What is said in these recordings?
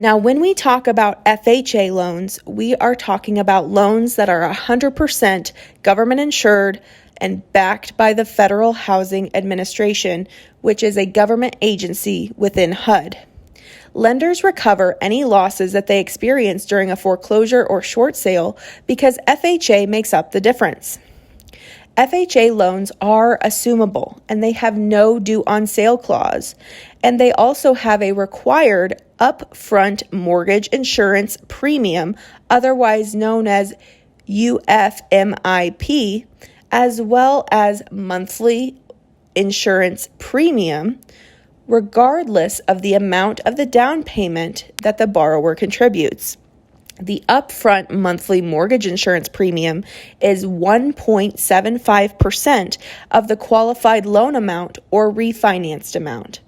Now, when we talk about FHA loans, we are talking about loans that are 100% government insured and backed by the Federal Housing Administration, which is a government agency within HUD. Lenders recover any losses that they experience during a foreclosure or short sale because FHA makes up the difference. FHA loans are assumable and they have no due on sale clause, and they also have a required upfront mortgage insurance premium, otherwise known as UFMIP, as well as monthly insurance premium, regardless of the amount of the down payment that the borrower contributes. The upfront monthly mortgage insurance premium is 1.75% of the qualified loan amount or refinanced amount.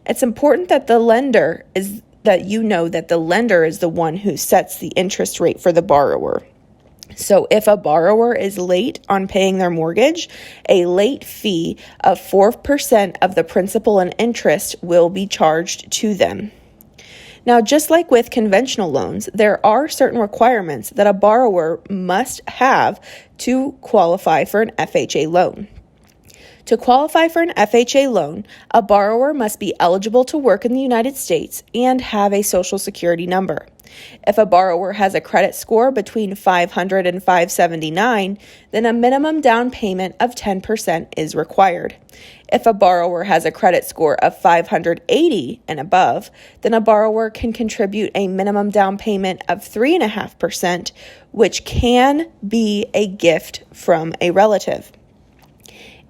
It's important that the lender is the one who sets the interest rate for the borrower. So if a borrower is late on paying their mortgage, a late fee of 4% of the principal and interest will be charged to them. Now, just like with conventional loans, there are certain requirements that a borrower must have to qualify for an FHA loan. To qualify for an FHA loan, a borrower must be eligible to work in the United States and have a Social Security number. If a borrower has a credit score between 500 and 579, then a minimum down payment of 10% is required. If a borrower has a credit score of 580 and above, then a borrower can contribute a minimum down payment of 3.5%, which can be a gift from a relative.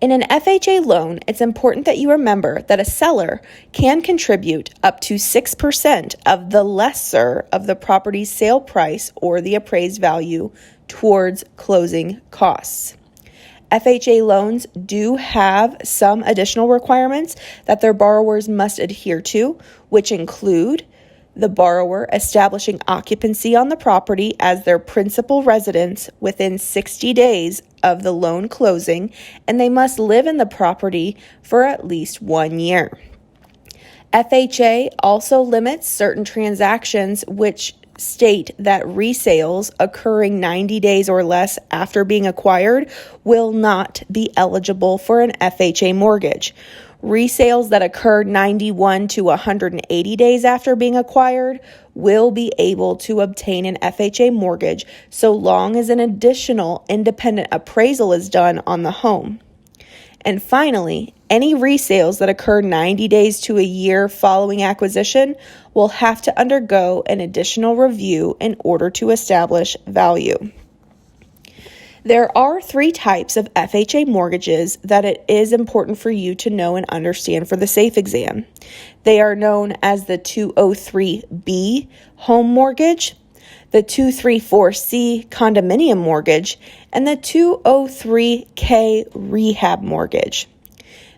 In an FHA loan, it's important that you remember that a seller can contribute up to 6% of the lesser of the property's sale price or the appraised value towards closing costs. FHA loans do have some additional requirements that their borrowers must adhere to, which include the borrower establishing occupancy on the property as their principal residence within 60 days of the loan closing, and they must live in the property for at least 1 year. FHA also limits certain transactions which state that resales occurring 90 days or less after being acquired will not be eligible for an FHA mortgage. Resales that occur 91 to 180 days after being acquired will be able to obtain an FHA mortgage so long as an additional independent appraisal is done on the home. And finally, any resales that occur 90 days to a year following acquisition will have to undergo an additional review in order to establish value. There are 3 types of FHA mortgages that it is important for you to know and understand for the SAFE exam. They are known as the 203B home mortgage, the 234C condominium mortgage, and the 203K rehab mortgage.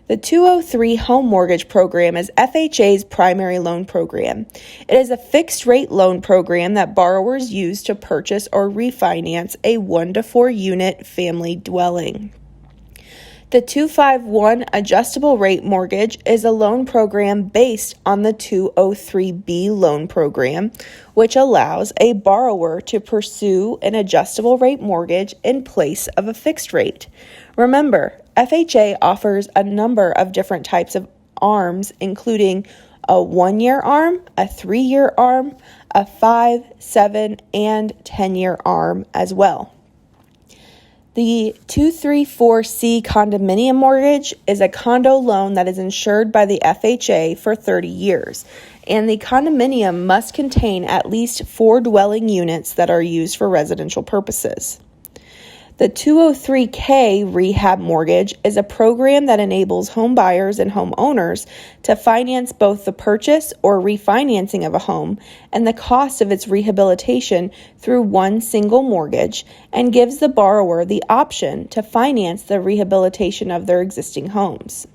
The 203 Home Mortgage Program is FHA's primary loan program. It is a fixed-rate loan program that borrowers use to purchase or refinance a 1 to 4 unit family dwelling. The 251 Adjustable Rate Mortgage is a loan program based on the 203B loan program, which allows a borrower to pursue an adjustable rate mortgage in place of a fixed rate. Remember, FHA offers a number of different types of ARMs, including a 1-year ARM, a 3-year ARM, a 5, 7, and 10-year ARM as well. The 234C condominium mortgage is a condo loan that is insured by the FHA for 30 years, and the condominium must contain at least 4 dwelling units that are used for residential purposes. The 203K rehab mortgage is a program that enables home buyers and homeowners to finance both the purchase or refinancing of a home and the cost of its rehabilitation through one single mortgage, and gives the borrower the option to finance the rehabilitation of their existing homes.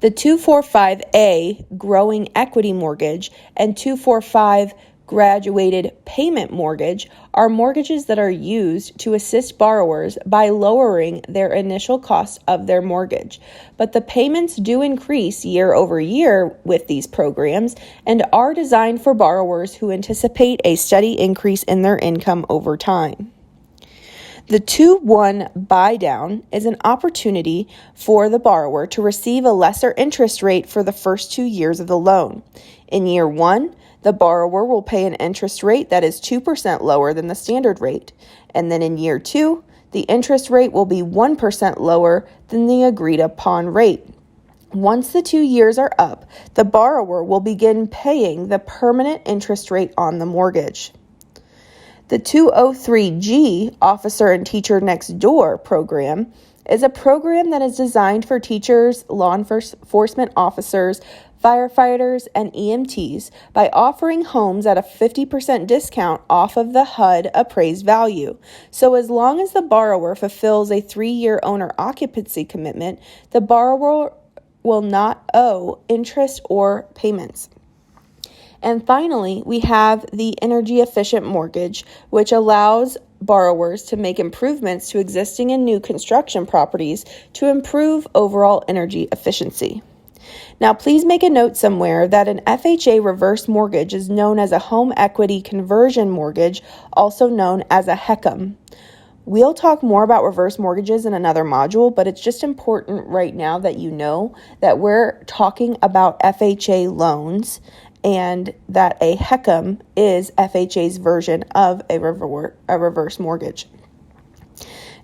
The 245A growing equity mortgage and 245 Graduated payment mortgage are mortgages that are used to assist borrowers by lowering their initial cost of their mortgage. But the payments do increase year over year with these programs and are designed for borrowers who anticipate a steady increase in their income over time. The 2-1 buy down is an opportunity for the borrower to receive a lesser interest rate for the first 2 years of the loan. In year 1, the borrower will pay an interest rate that is 2% lower than the standard rate. And then in year 2, the interest rate will be 1% lower than the agreed upon rate. Once the 2 years are up, the borrower will begin paying the permanent interest rate on the mortgage. The 203G Officer and Teacher Next Door program is a program that is designed for teachers, law enforcement officers, firefighters, and EMTs by offering homes at a 50% discount off of the HUD appraised value. So as long as the borrower fulfills a 3-year owner occupancy commitment, the borrower will not owe interest or payments. And finally, we have the energy efficient mortgage, which allows borrowers to make improvements to existing and new construction properties to improve overall energy efficiency. Now, please make a note somewhere that an FHA reverse mortgage is known as a home equity conversion mortgage, also known as a HECM. We'll talk more about reverse mortgages in another module, but it's just important right now that you know that we're talking about FHA loans and that a HECM is FHA's version of a reverse mortgage.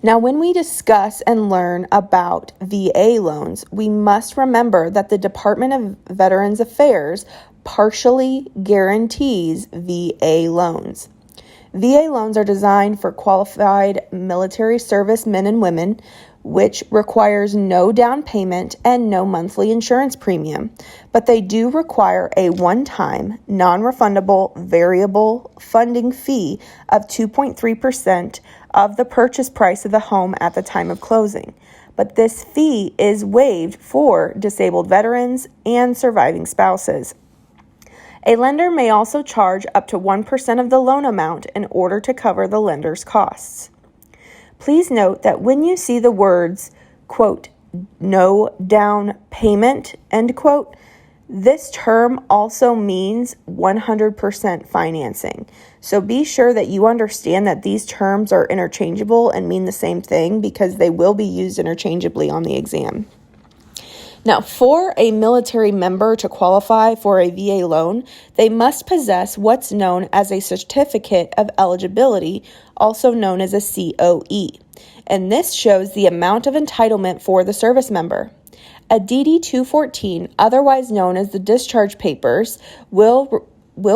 Now, when we discuss and learn about VA loans, we must remember that the Department of Veterans Affairs partially guarantees VA loans. VA loans are designed for qualified military service men and women, which requires no down payment and no monthly insurance premium, but they do require a one-time, non-refundable variable funding fee of 2.3% of the purchase price of the home at the time of closing. But this fee is waived for disabled veterans and surviving spouses. A lender may also charge up to 1% of the loan amount in order to cover the lender's costs. Please note that when you see the words, quote, no down payment, end quote, this term also means 100% financing. So be sure that you understand that these terms are interchangeable and mean the same thing because they will be used interchangeably on the exam. Now, for a military member to qualify for a VA loan, they must possess what's known as a Certificate of Eligibility, also known as a COE, and this shows the amount of entitlement for the service member. A DD-214, otherwise known as the discharge papers, will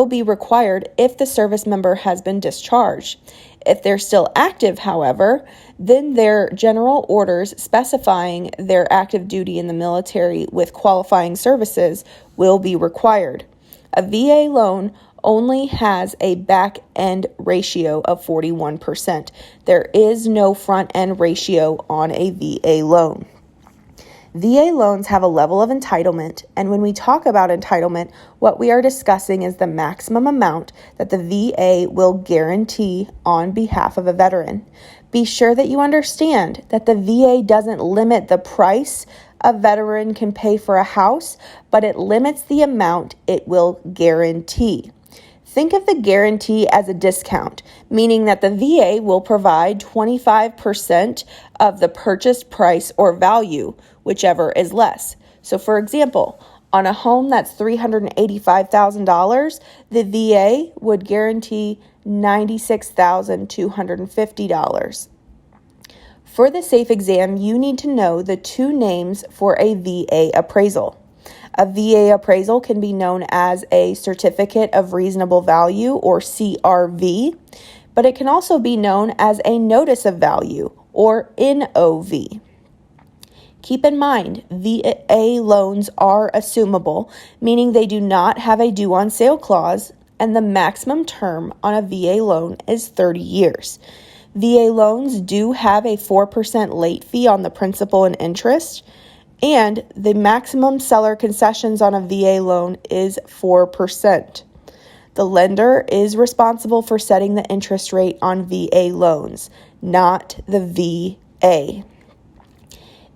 be required if the service member has been discharged. If they're still active, however, then their general orders specifying their active duty in the military with qualifying services will be required. A VA loan only has a back-end ratio of 41%. There is no front-end ratio on a VA loan. VA loans have a level of entitlement, and when we talk about entitlement, what we are discussing is the maximum amount that the VA will guarantee on behalf of a veteran. Be sure that you understand that the VA doesn't limit the price a veteran can pay for a house, but it limits the amount it will guarantee. Think of the guarantee as a discount, meaning that the VA will provide 25% of the purchase price or value, whichever is less. So for example, on a home that's $385,000, the VA would guarantee $96,250. For the SAFE exam, you need to know the two names for a VA appraisal. A VA appraisal can be known as a Certificate of Reasonable Value, or CRV, but it can also be known as a Notice of Value, or NOV. Keep in mind, VA loans are assumable, meaning they do not have a due on sale clause, and the maximum term on a VA loan is 30 years. VA loans do have a 4% late fee on the principal and interest, and the maximum seller concessions on a VA loan is 4%. The lender is responsible for setting the interest rate on VA loans, not the VA.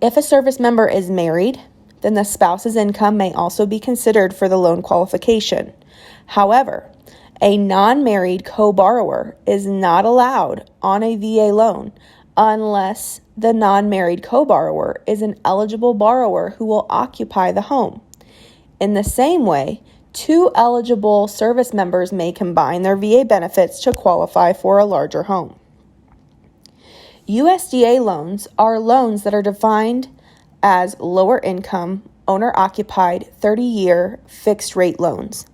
If a service member is married, then the spouse's income may also be considered for the loan qualification. However, a non-married co-borrower is not allowed on a VA loan unless the non-married co-borrower is an eligible borrower who will occupy the home. In the same way, two eligible service members may combine their VA benefits to qualify for a larger home. USDA loans are loans that are defined as lower income, owner-occupied, 30-year fixed-rate loans.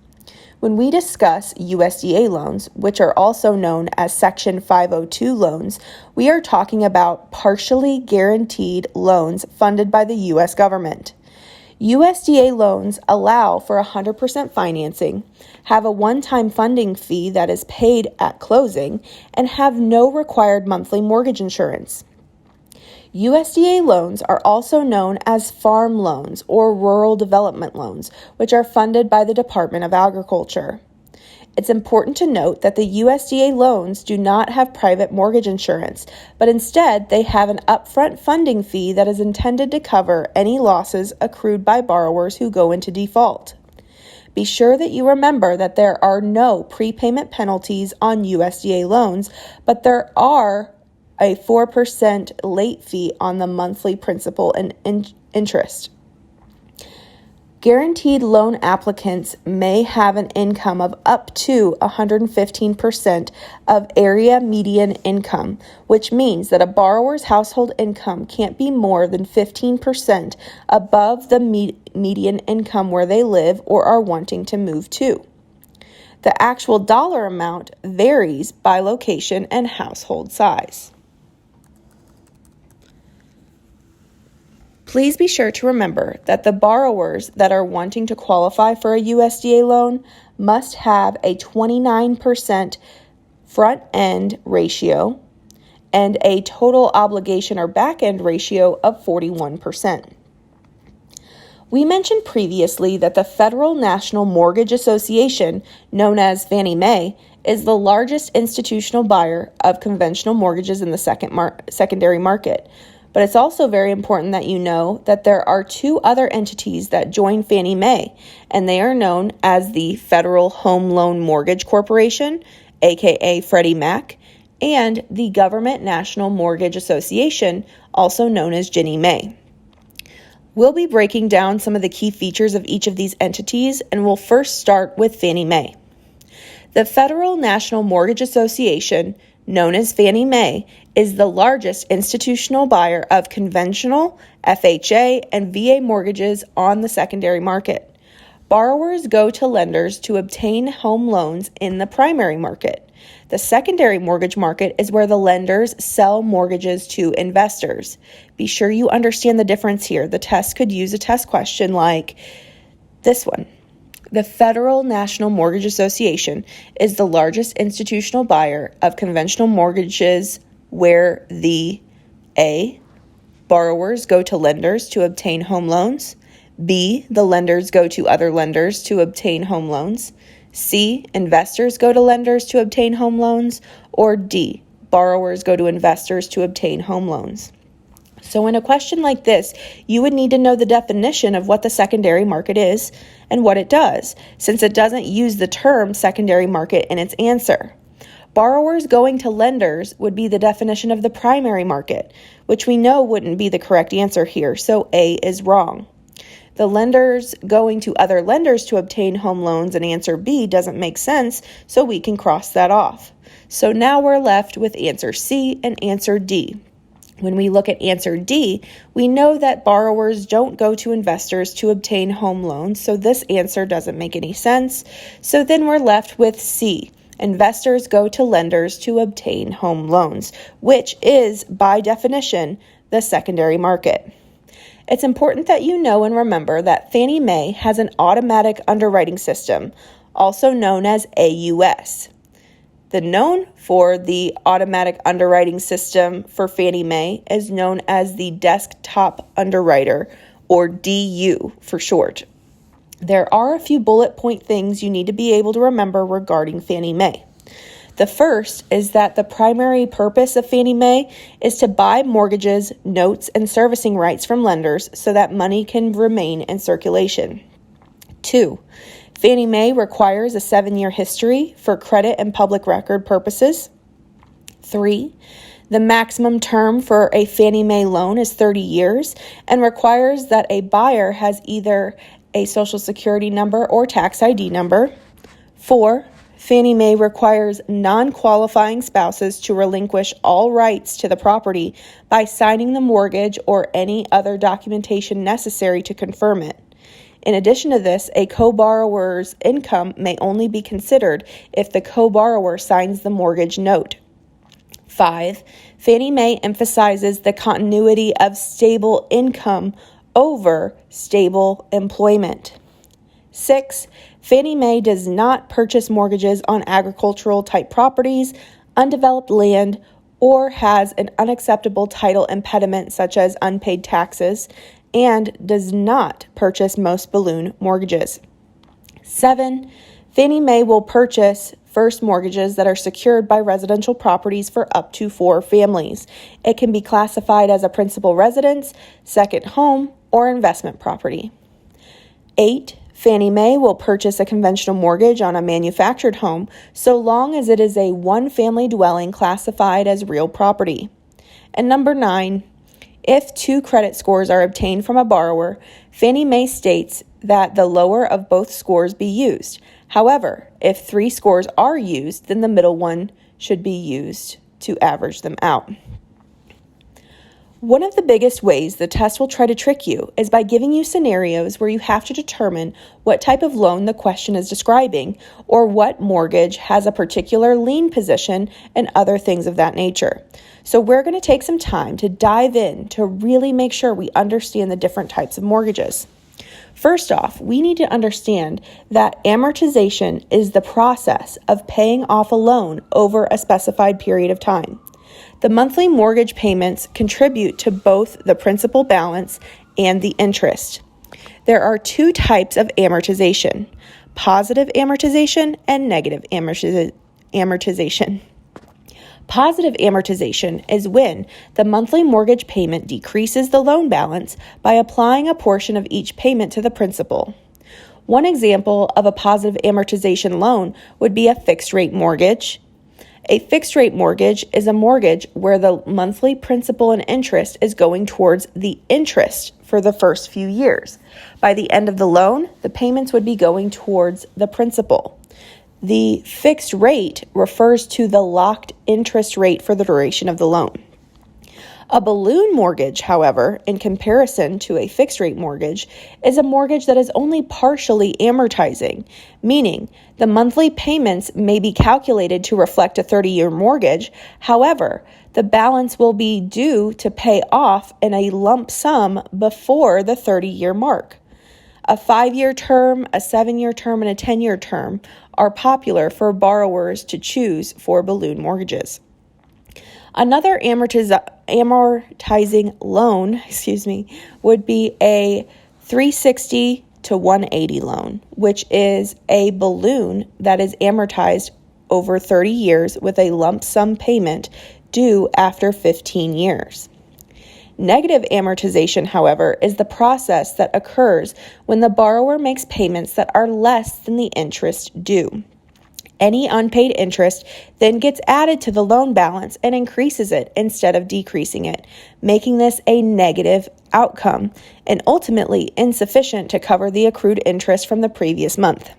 When we discuss USDA loans, which are also known as Section 502 loans, we are talking about partially guaranteed loans funded by the U.S. government. USDA loans allow for 100% financing, have a one-time funding fee that is paid at closing, and have no required monthly mortgage insurance. USDA loans are also known as farm loans or rural development loans, which are funded by the Department of Agriculture. It's important to note that the USDA loans do not have private mortgage insurance, but instead they have an upfront funding fee that is intended to cover any losses accrued by borrowers who go into default. Be sure that you remember that there are no prepayment penalties on USDA loans, but there are a 4% late fee on the monthly principal and interest. Guaranteed loan applicants may have an income of up to 115% of area median income, which means that a borrower's household income can't be more than 15% above the median income where they live or are wanting to move to. The actual dollar amount varies by location and household size. Please be sure to remember that the borrowers that are wanting to qualify for a USDA loan must have a 29% front-end ratio and a total obligation or back-end ratio of 41%. We mentioned previously that the Federal National Mortgage Association, known as Fannie Mae, is the largest institutional buyer of conventional mortgages in the secondary market. But it's also very important that you know that there are two other entities that join Fannie Mae, and they are known as the Federal Home Loan Mortgage Corporation, aka Freddie Mac, and the Government National Mortgage Association, also known as Ginnie Mae. We'll be breaking down some of the key features of each of these entities, and we'll first start with Fannie Mae. The Federal National Mortgage Association, known as Fannie Mae, is the largest institutional buyer of conventional, FHA, and VA mortgages on the secondary market. Borrowers go to lenders to obtain home loans in the primary market. The secondary mortgage market is where the lenders sell mortgages to investors. Be sure you understand the difference here. The test could use a test question like this one. The Federal National Mortgage Association is the largest institutional buyer of conventional mortgages where the A, borrowers go to lenders to obtain home loans, B, the lenders go to other lenders to obtain home loans, C, investors go to lenders to obtain home loans, or D, borrowers go to investors to obtain home loans. So in a question like this, you would need to know the definition of what the secondary market is and what it does, since it doesn't use the term secondary market in its answer. Borrowers going to lenders would be the definition of the primary market, which we know wouldn't be the correct answer here, so A is wrong. The lenders going to other lenders to obtain home loans and answer B doesn't make sense, so we can cross that off. So now we're left with answer C and answer D. When we look at answer D, we know that borrowers don't go to investors to obtain home loans, so this answer doesn't make any sense. So then we're left with C. Investors go to lenders to obtain home loans, which is, by definition, the secondary market. It's important that you know and remember that Fannie Mae has an automatic underwriting system, also known as AUS. The known for the automatic underwriting system for Fannie Mae is known as the Desktop Underwriter, or DU for short. There are a few bullet point things you need to be able to remember regarding Fannie Mae. The first is that the primary purpose of Fannie Mae is to buy mortgages, notes, and servicing rights from lenders so that money can remain in circulation. 2. Fannie Mae requires a 7-year history for credit and public record purposes. 3. The maximum term for a Fannie Mae loan is 30 years and requires that a buyer has either a Social Security number or tax ID number. 4. Fannie Mae requires non-qualifying spouses to relinquish all rights to the property by signing the mortgage or any other documentation necessary to confirm it. In addition to this, a co-borrower's income may only be considered if the co-borrower signs the mortgage note. 5. Fannie Mae emphasizes the continuity of stable income over stable employment. 6. Fannie Mae does not purchase mortgages on agricultural type properties, undeveloped land, or has an unacceptable title impediment such as unpaid taxes, and does not purchase most balloon mortgages. 7. Fannie Mae will purchase first mortgages that are secured by residential properties for up to 4 families. It can be classified as a principal residence, second home, or investment property. 8. Fannie Mae will purchase a conventional mortgage on a manufactured home so long as it is a one-family dwelling classified as real property. And number 9, if 2 credit scores are obtained from a borrower, Fannie Mae states that the lower of both scores be used. However, if 3 scores are used, then the middle one should be used to average them out. One of the biggest ways the test will try to trick you is by giving you scenarios where you have to determine what type of loan the question is describing or what mortgage has a particular lien position and other things of that nature. So we're going to take some time to dive in to really make sure we understand the different types of mortgages. First off, we need to understand that amortization is the process of paying off a loan over a specified period of time. The monthly mortgage payments contribute to both the principal balance and the interest. There are 2 types of amortization: positive amortization and negative amortization. Positive amortization is when the monthly mortgage payment decreases the loan balance by applying a portion of each payment to the principal. One example of a positive amortization loan would be a fixed-rate mortgage. A fixed-rate mortgage is a mortgage where the monthly principal and interest is going towards the interest for the first few years. By the end of the loan, the payments would be going towards the principal. The fixed rate refers to the locked interest rate for the duration of the loan. A balloon mortgage, however, in comparison to a fixed-rate mortgage, is a mortgage that is only partially amortizing, meaning the monthly payments may be calculated to reflect a 30-year mortgage. However, the balance will be due to pay off in a lump sum before the 30-year mark. A 5-year term, a 7-year term, and a 10-year term are popular for borrowers to choose for balloon mortgages. Another amortizing loan, would be a 360 to 180 loan, which is a balloon that is amortized over 30 years with a lump sum payment due after 15 years. Negative amortization, however, is the process that occurs when the borrower makes payments that are less than the interest due. Any unpaid interest then gets added to the loan balance and increases it instead of decreasing it, making this a negative outcome and ultimately insufficient to cover the accrued interest from the previous month.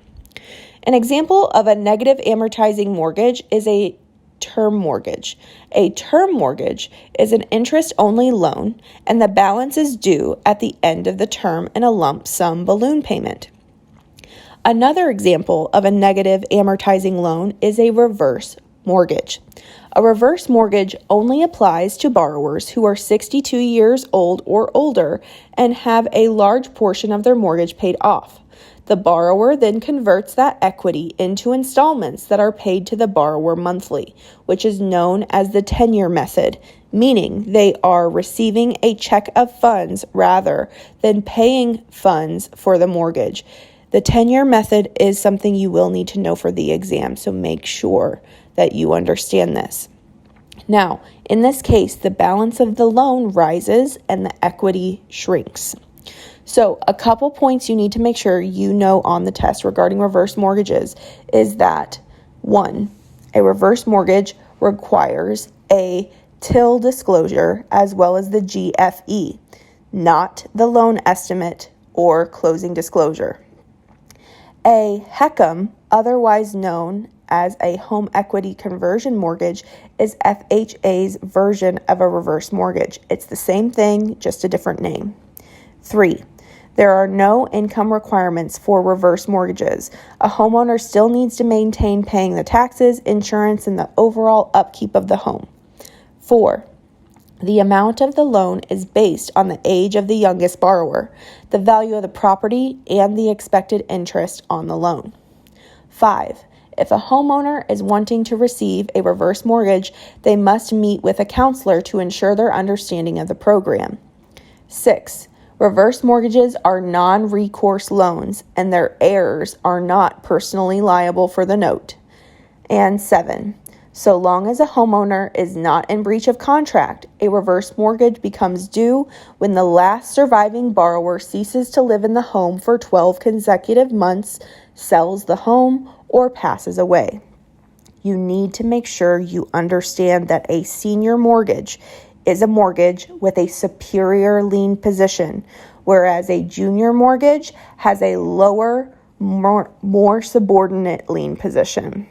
An example of a negative amortizing mortgage is a term mortgage. A term mortgage is an interest-only loan, and the balance is due at the end of the term in a lump sum balloon payment. Another example of a negative amortizing loan is a reverse mortgage. A reverse mortgage only applies to borrowers who are 62 years old or older and have a large portion of their mortgage paid off. The borrower then converts that equity into installments that are paid to the borrower monthly, which is known as the tenure method, meaning they are receiving a check of funds rather than paying funds for the mortgage. The 10-year method is something you will need to know for the exam, so make sure that you understand this. Now, in this case, the balance of the loan rises and the equity shrinks. So a couple points you need to make sure you know on the test regarding reverse mortgages is that 1, a reverse mortgage requires a TIL disclosure as well as the GFE, not the loan estimate or closing disclosure. A HECM, otherwise known as a home equity conversion mortgage, is FHA's version of a reverse mortgage. It's the same thing, just a different name. 3, there are no income requirements for reverse mortgages. A homeowner still needs to maintain paying the taxes, insurance, and the overall upkeep of the home. 4, the amount of the loan is based on the age of the youngest borrower, the value of the property, and the expected interest on the loan. 5, if a homeowner is wanting to receive a reverse mortgage, they must meet with a counselor to ensure their understanding of the program. 6, reverse mortgages are non-recourse loans, and their heirs are not personally liable for the note. And 7, so long as a homeowner is not in breach of contract, a reverse mortgage becomes due when the last surviving borrower ceases to live in the home for 12 consecutive months, sells the home, or passes away. You need to make sure you understand that a senior mortgage is a mortgage with a superior lien position, whereas a junior mortgage has a lower, more subordinate lien position.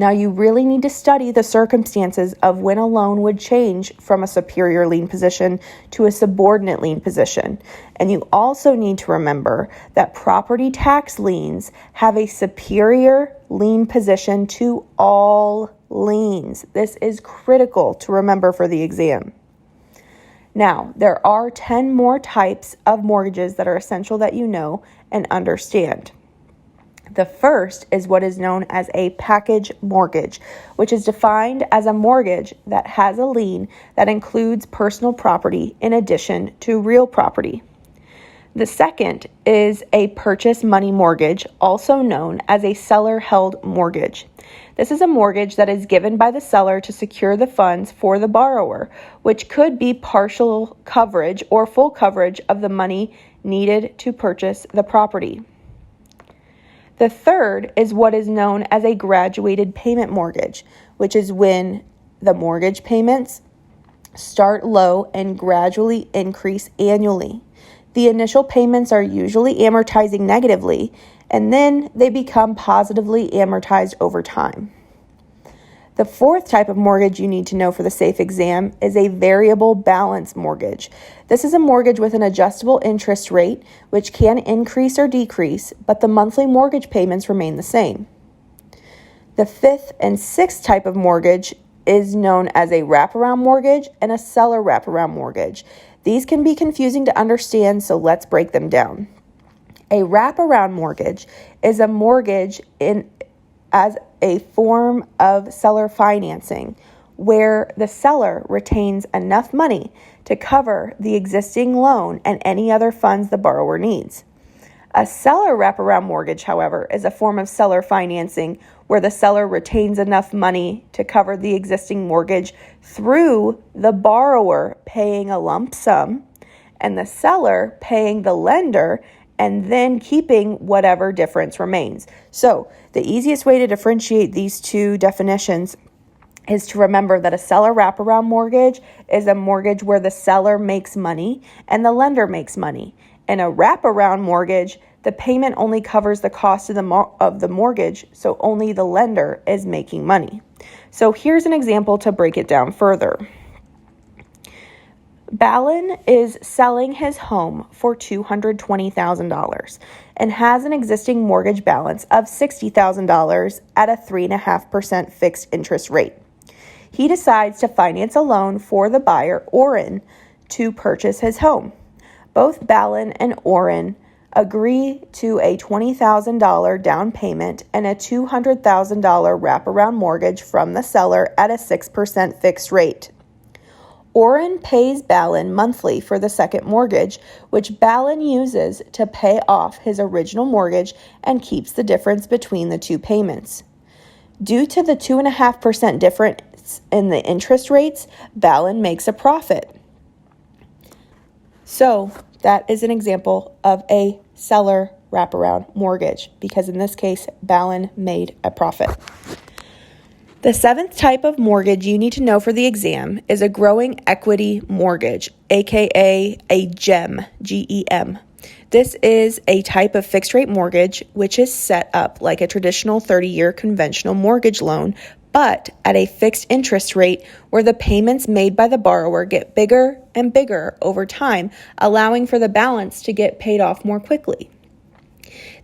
Now, you really need to study the circumstances of when a loan would change from a superior lien position to a subordinate lien position. And you also need to remember that property tax liens have a superior lien position to all liens. This is critical to remember for the exam. Now, there are 10 more types of mortgages that are essential that you know and understand. The first is what is known as a package mortgage, which is defined as a mortgage that has a lien that includes personal property in addition to real property. The second is a purchase money mortgage, also known as a seller-held mortgage. This is a mortgage that is given by the seller to secure the funds for the borrower, which could be partial coverage or full coverage of the money needed to purchase the property. The third is what is known as a graduated payment mortgage, which is when the mortgage payments start low and gradually increase annually. The initial payments are usually amortizing negatively, and then they become positively amortized over time. The fourth type of mortgage you need to know for the SAFE exam is a variable balance mortgage. This is a mortgage with an adjustable interest rate, which can increase or decrease, but the monthly mortgage payments remain the same. The fifth and sixth type of mortgage is known as a wraparound mortgage and a seller wraparound mortgage. These can be confusing to understand, so let's break them down. A wraparound mortgage is a mortgage as a form of seller financing where the seller retains enough money to cover the existing loan and any other funds the borrower needs. A seller wraparound mortgage, however, is a form of seller financing where the seller retains enough money to cover the existing mortgage through the borrower paying a lump sum and the seller paying the lender and then keeping whatever difference remains. So the easiest way to differentiate these two definitions is to remember that a seller wraparound mortgage is a mortgage where the seller makes money and the lender makes money. In a wraparound mortgage, the payment only covers the cost of the mortgage, so only the lender is making money. So here's an example to break it down further. Balin is selling his home for $220,000 and has an existing mortgage balance of $60,000 at a 3.5% fixed interest rate. He decides to finance a loan for the buyer, Oren, to purchase his home. Both Balin and Oren agree to a $20,000 down payment and a $200,000 wraparound mortgage from the seller at a 6% fixed rate. Orrin pays Balin monthly for the second mortgage, which Balin uses to pay off his original mortgage and keeps the difference between the two payments. Due to the 2.5% difference in the interest rates, Balin makes a profit. So that is an example of a seller wraparound mortgage, because in this case, Balin made a profit. The seventh type of mortgage you need to know for the exam is a growing equity mortgage, aka a GEM, G-E-M. This is a type of fixed rate mortgage which is set up like a traditional 30-year conventional mortgage loan, but at a fixed interest rate where the payments made by the borrower get bigger and bigger over time, allowing for the balance to get paid off more quickly.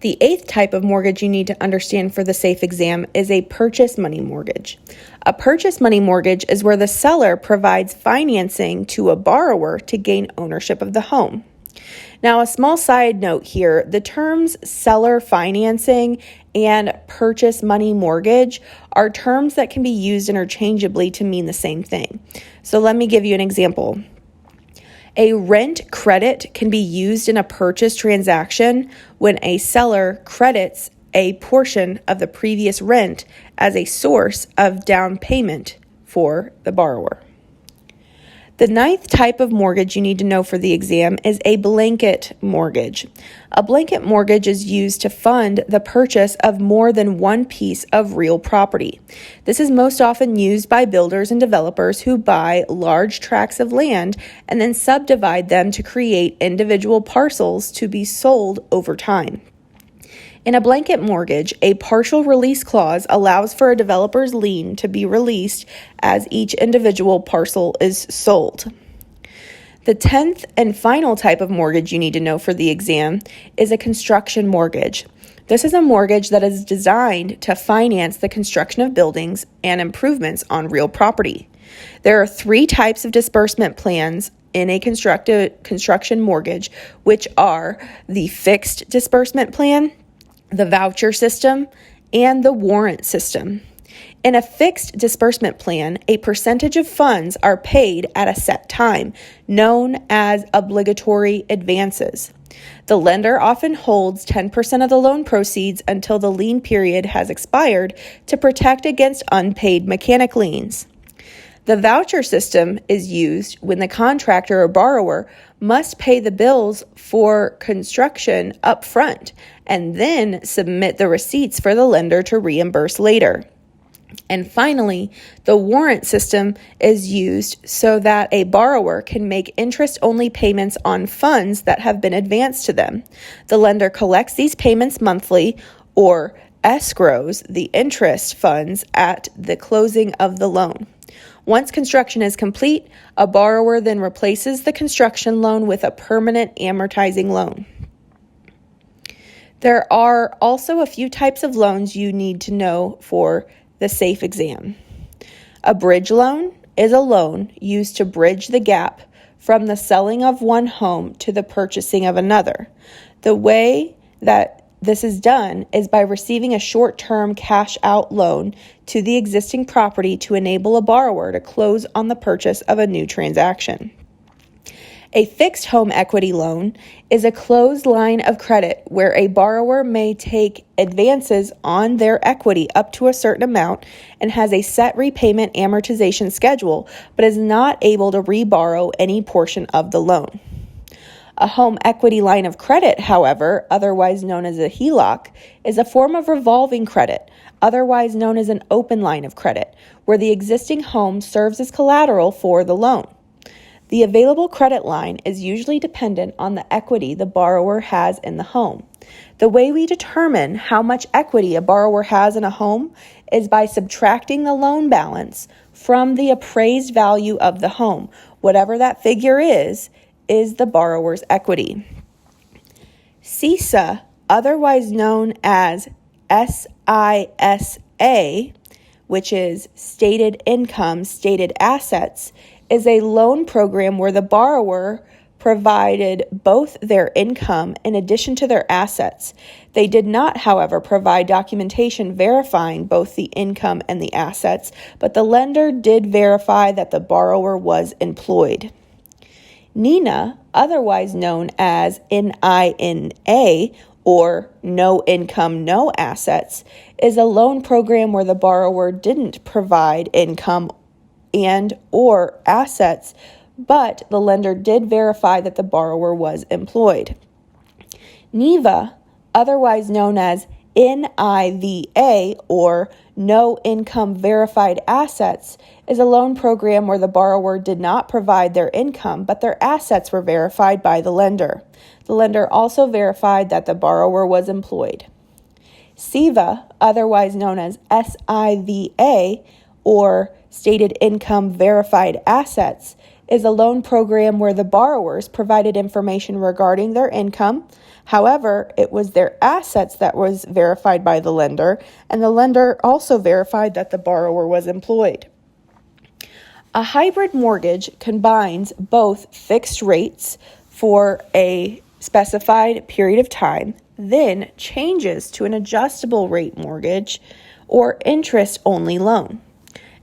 The eighth type of mortgage you need to understand for the SAFE exam is a purchase money mortgage. A purchase money mortgage is where the seller provides financing to a borrower to gain ownership of the home. Now, a small side note here, the terms seller financing and purchase money mortgage are terms that can be used interchangeably to mean the same thing. So let me give you an example. A rent credit can be used in a purchase transaction when a seller credits a portion of the previous rent as a source of down payment for the borrower. The ninth type of mortgage you need to know for the exam is a blanket mortgage. A blanket mortgage is used to fund the purchase of more than one piece of real property. This is most often used by builders and developers who buy large tracts of land and then subdivide them to create individual parcels to be sold over time. In a blanket mortgage, a partial release clause allows for a developer's lien to be released as each individual parcel is sold. The 10th and final type of mortgage you need to know for the exam is a construction mortgage. This is a mortgage that is designed to finance the construction of buildings and improvements on real property. There are 3 types of disbursement plans in a construction mortgage, which are the fixed disbursement plan, the voucher system, and the warrant system. In a fixed disbursement plan, a percentage of funds are paid at a set time, known as obligatory advances. The lender often holds 10% of the loan proceeds until the lien period has expired to protect against unpaid mechanic liens. The voucher system is used when the contractor or borrower must pay the bills for construction up front and then submit the receipts for the lender to reimburse later. And finally, the warrant system is used so that a borrower can make interest-only payments on funds that have been advanced to them. The lender collects these payments monthly or escrows the interest funds at the closing of the loan. Once construction is complete, a borrower then replaces the construction loan with a permanent amortizing loan. There are also a few types of loans you need to know for the SAFE exam. A bridge loan is a loan used to bridge the gap from the selling of one home to the purchasing of another. The way that this is done is by receiving a short-term cash-out loan to the existing property to enable a borrower to close on the purchase of a new transaction. A fixed home equity loan is a closed line of credit where a borrower may take advances on their equity up to a certain amount and has a set repayment amortization schedule, but is not able to reborrow any portion of the loan. A home equity line of credit, however, otherwise known as a HELOC, is a form of revolving credit, otherwise known as an open line of credit, where the existing home serves as collateral for the loan. The available credit line is usually dependent on the equity the borrower has in the home. The way we determine how much equity a borrower has in a home is by subtracting the loan balance from the appraised value of the home. Whatever that figure is the borrower's equity. SISA, otherwise known as SISA, which is Stated Income, Stated Assets, is a loan program where the borrower provided both their income in addition to their assets. They did not, however, provide documentation verifying both the income and the assets, but the lender did verify that the borrower was employed. NINA, otherwise known as NINA, or No Income, No Assets, is a loan program where the borrower didn't provide income and or assets, but the lender did verify that the borrower was employed. NIVA, otherwise known as NIVA, or No Income Verified Assets, is a loan program where the borrower did not provide their income, but their assets were verified by the lender. The lender also verified that the borrower was employed. SIVA, otherwise known as SIVA, or Stated Income Verified Assets, is a loan program where the borrowers provided information regarding their income. However, it was their assets that was verified by the lender, and the lender also verified that the borrower was employed. A hybrid mortgage combines both fixed rates for a specified period of time, then changes to an adjustable rate mortgage or interest-only loan.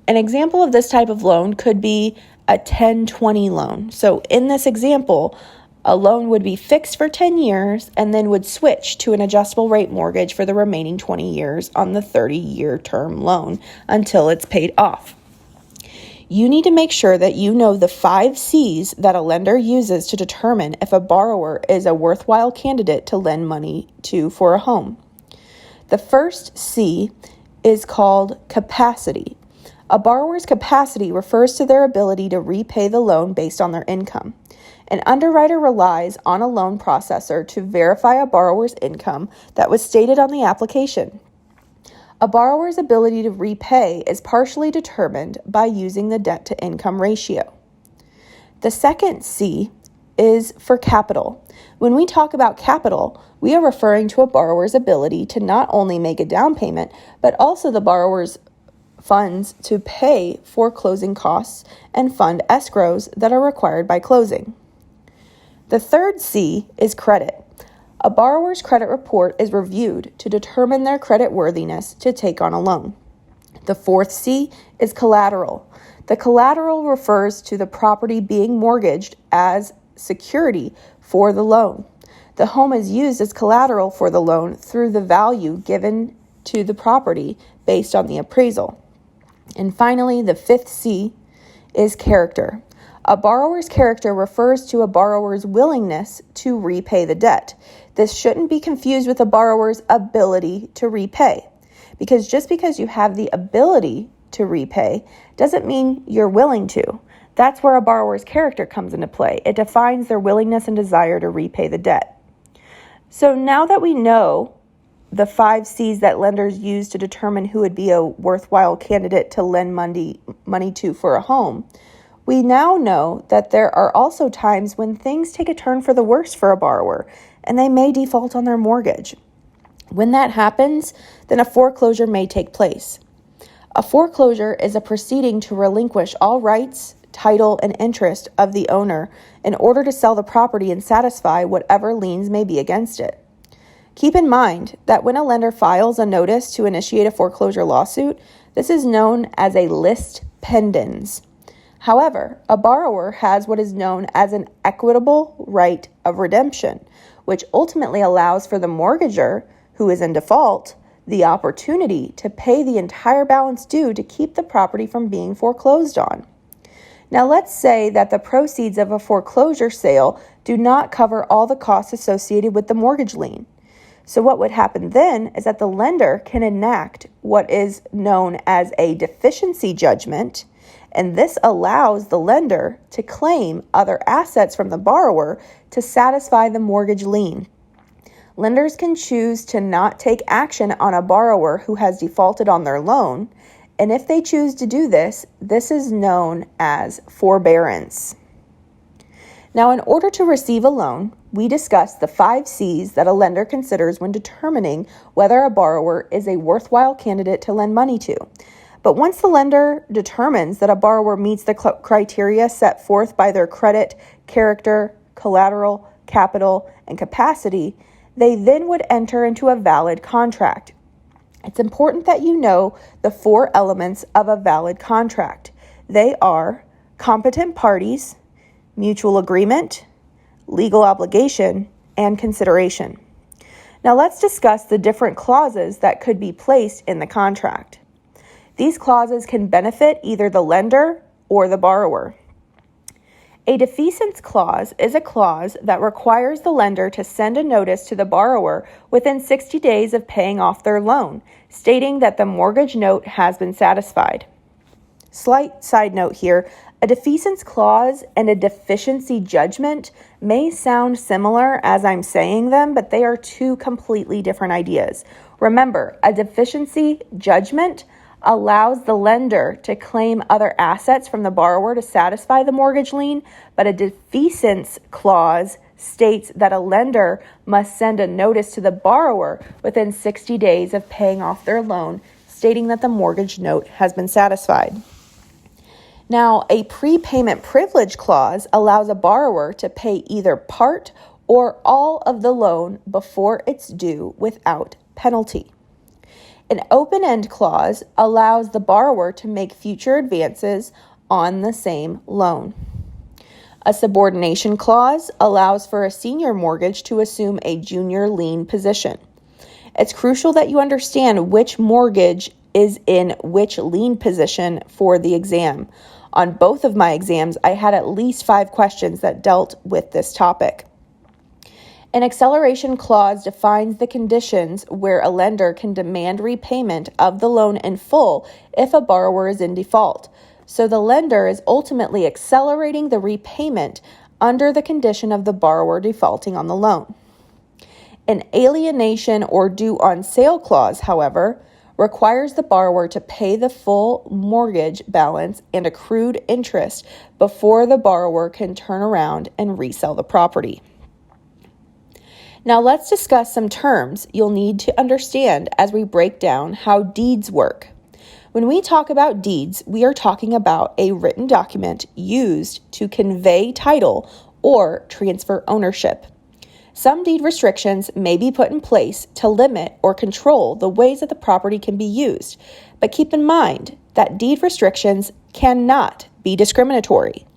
An example of this type of loan could be a 10-20 loan. So in this example, a loan would be fixed for 10 years and then would switch to an adjustable rate mortgage for the remaining 20 years on the 30-year term loan until it's paid off. You need to make sure that you know the 5 C's that a lender uses to determine if a borrower is a worthwhile candidate to lend money to for a home. The first C is called capacity. A borrower's capacity refers to their ability to repay the loan based on their income. An underwriter relies on a loan processor to verify a borrower's income that was stated on the application. A borrower's ability to repay is partially determined by using the debt-to-income ratio. The second C is for capital. When we talk about capital, we are referring to a borrower's ability to not only make a down payment, but also the borrower's funds to pay for closing costs and fund escrows that are required by closing. The third C is credit. A borrower's credit report is reviewed to determine their credit worthiness to take on a loan. The fourth C is collateral. The collateral refers to the property being mortgaged as security for the loan. The home is used as collateral for the loan through the value given to the property based on the appraisal. And finally, the fifth C is character. A borrower's character refers to a borrower's willingness to repay the debt. This shouldn't be confused with a borrower's ability to repay, because just because you have the ability to repay doesn't mean you're willing to. That's where a borrower's character comes into play. It defines their willingness and desire to repay the debt. So now that we know the 5 C's that lenders use to determine who would be a worthwhile candidate to lend money to for a home, we now know that there are also times when things take a turn for the worse for a borrower, and they may default on their mortgage. When that happens, then a foreclosure may take place. A foreclosure is a proceeding to relinquish all rights, title, and interest of the owner in order to sell the property and satisfy whatever liens may be against it. Keep in mind that when a lender files a notice to initiate a foreclosure lawsuit, this is known as a lis pendens. However, a borrower has what is known as an equitable right of redemption, which ultimately allows for the mortgager, who is in default, the opportunity to pay the entire balance due to keep the property from being foreclosed on. Now, let's say that the proceeds of a foreclosure sale do not cover all the costs associated with the mortgage lien. So what would happen then is that the lender can enact what is known as a deficiency judgment, and this allows the lender to claim other assets from the borrower to satisfy the mortgage lien. Lenders can choose to not take action on a borrower who has defaulted on their loan, and if they choose to do this, this is known as forbearance. Now, in order to receive a loan, we discussed the 5 C's that a lender considers when determining whether a borrower is a worthwhile candidate to lend money to. But once the lender determines that a borrower meets the criteria set forth by their credit, character, collateral, capital, and capacity, they then would enter into a valid contract. It's important that you know the 4 elements of a valid contract. They are competent parties, mutual agreement, legal obligation, and consideration. Now let's discuss the different clauses that could be placed in the contract. These clauses can benefit either the lender or the borrower. A defeasance clause is a clause that requires the lender to send a notice to the borrower within 60 days of paying off their loan, stating that the mortgage note has been satisfied. Slight side note here, a defeasance clause and a deficiency judgment may sound similar as I'm saying them, but they are 2 completely different ideas. Remember, a deficiency judgment allows the lender to claim other assets from the borrower to satisfy the mortgage lien, but a defeasance clause states that a lender must send a notice to the borrower within 60 days of paying off their loan, stating that the mortgage note has been satisfied. Now, a prepayment privilege clause allows a borrower to pay either part or all of the loan before it's due without penalty. An open-end clause allows the borrower to make future advances on the same loan. A subordination clause allows for a senior mortgage to assume a junior lien position. It's crucial that you understand which mortgage is in which lien position for the exam. On both of my exams, I had at least 5 questions that dealt with this topic. An acceleration clause defines the conditions where a lender can demand repayment of the loan in full if a borrower is in default. So the lender is ultimately accelerating the repayment under the condition of the borrower defaulting on the loan. An alienation or due on sale clause, however, requires the borrower to pay the full mortgage balance and accrued interest before the borrower can turn around and resell the property. Now let's discuss some terms you'll need to understand as we break down how deeds work. When we talk about deeds, we are talking about a written document used to convey title or transfer ownership. Some deed restrictions may be put in place to limit or control the ways that the property can be used, but keep in mind that deed restrictions cannot be discriminatory.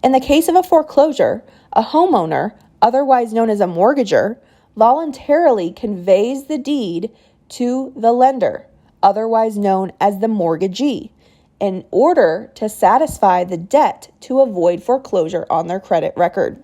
In the case of a foreclosure, a homeowner, otherwise known as a mortgager, voluntarily conveys the deed to the lender, otherwise known as the mortgagee, in order to satisfy the debt to avoid foreclosure on their credit record.